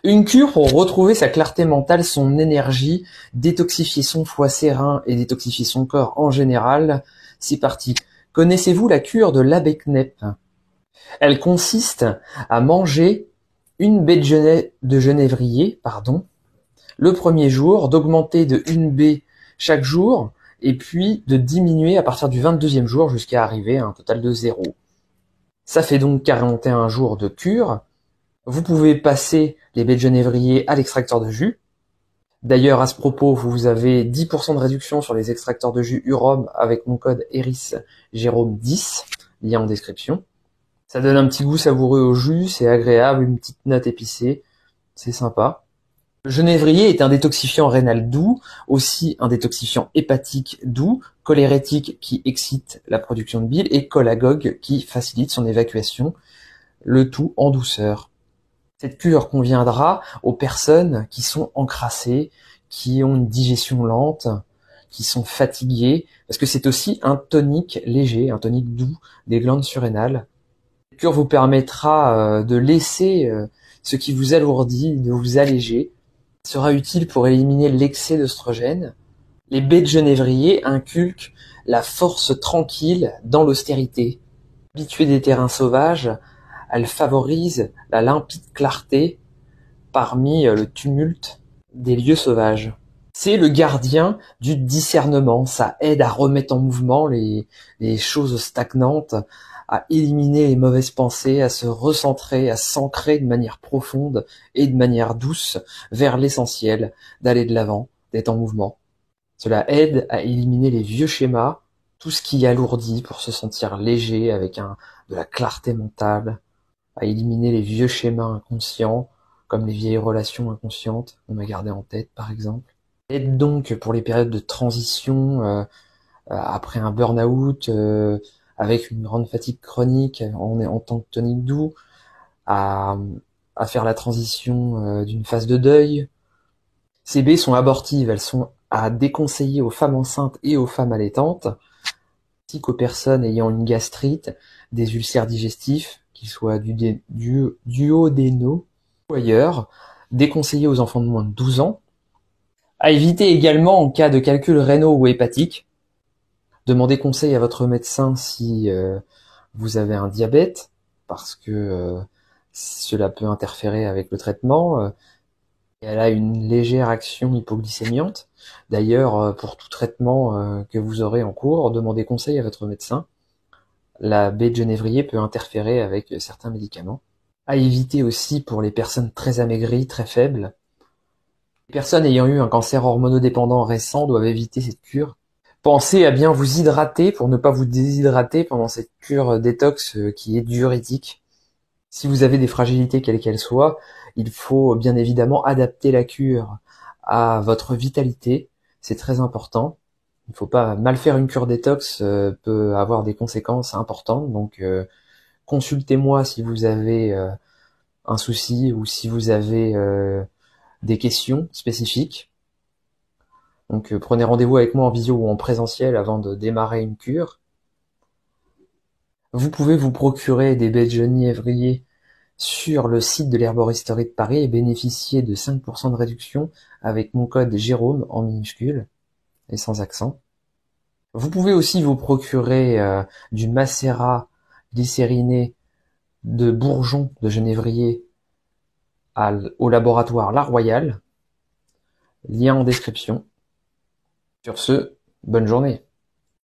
Une cure pour retrouver sa clarté mentale, son énergie, détoxifier son foie, ses reins et détoxifier son corps en général. C'est parti. Connaissez-vous la cure de l'Abeknep? Elle consiste à manger une baie de genévrier, le premier jour, d'augmenter de une baie chaque jour, et puis de diminuer à partir du 22e jour jusqu'à arriver à un total de 0. Ça fait donc 41 jours de cure. Vous pouvez passer les baies de genévrier à l'extracteur de jus. D'ailleurs, à ce propos, vous avez 10% de réduction sur les extracteurs de jus Urom avec mon code ERISJérôme10, lien en description. Ça donne un petit goût savoureux au jus, c'est agréable, une petite note épicée, c'est sympa. Le genévrier est un détoxifiant rénal doux, aussi un détoxifiant hépatique doux, cholérétique qui excite la production de bile et cholagogue qui facilite son évacuation, le tout en douceur. Cette cure conviendra aux personnes qui sont encrassées, qui ont une digestion lente, qui sont fatiguées, parce que c'est aussi un tonique léger, un tonique doux des glandes surrénales. Cette cure vous permettra de laisser ce qui vous alourdit, de vous alléger. Elle sera utile pour éliminer l'excès d'œstrogène. Les baies de genévrier inculquent la force tranquille dans l'austérité. Habituée des terrains sauvages, elle favorise la limpide clarté parmi le tumulte des lieux sauvages. C'est le gardien du discernement, ça aide à remettre en mouvement les choses stagnantes, à éliminer les mauvaises pensées, à se recentrer, à s'ancrer de manière profonde et de manière douce vers l'essentiel, d'aller de l'avant, d'être en mouvement. Cela aide à éliminer les vieux schémas, tout ce qui alourdit pour se sentir léger avec de la clarté mentale, à éliminer les vieux schémas inconscients, comme les vieilles relations inconscientes qu'on a gardées en tête par exemple. Aide donc pour les périodes de transition, après un burn-out, avec une grande fatigue chronique en tant que tonique doux, à faire la transition d'une phase de deuil. Ces baies sont abortives, elles sont à déconseiller aux femmes enceintes et aux femmes allaitantes, ainsi qu'aux personnes ayant une gastrite, des ulcères digestifs, qu'ils soient duodénaux ou ailleurs, déconseillé aux enfants de moins de 12 ans. À éviter également en cas de calculs rénaux ou hépatiques. Demandez conseil à votre médecin si vous avez un diabète, parce que cela peut interférer avec le traitement. Elle a une légère action hypoglycémiante. D'ailleurs, pour tout traitement que vous aurez en cours, demandez conseil à votre médecin. La baie de genévrier peut interférer avec certains médicaments. À éviter aussi pour les personnes très amaigries, très faibles. Les personnes ayant eu un cancer hormonodépendant récent doivent éviter cette cure. Pensez à bien vous hydrater pour ne pas vous déshydrater pendant cette cure détox qui est diurétique. Si vous avez des fragilités quelles qu'elles soient, il faut bien évidemment adapter la cure à votre vitalité. C'est très important. Il ne faut pas mal faire une cure détox, peut avoir des conséquences importantes. Donc consultez-moi si vous avez un souci ou si vous avez des questions spécifiques. Donc prenez rendez-vous avec moi en visio ou en présentiel avant de démarrer une cure. Vous pouvez vous procurer des baies de genévrier sur le site de l'Herboristerie de Paris et bénéficier de 5% de réduction avec mon code Jérôme en minuscule et sans accent. Vous pouvez aussi vous procurer du macérat glycériné de bourgeons de genévrier au laboratoire La Royale, lien en description. Sur ce, bonne journée.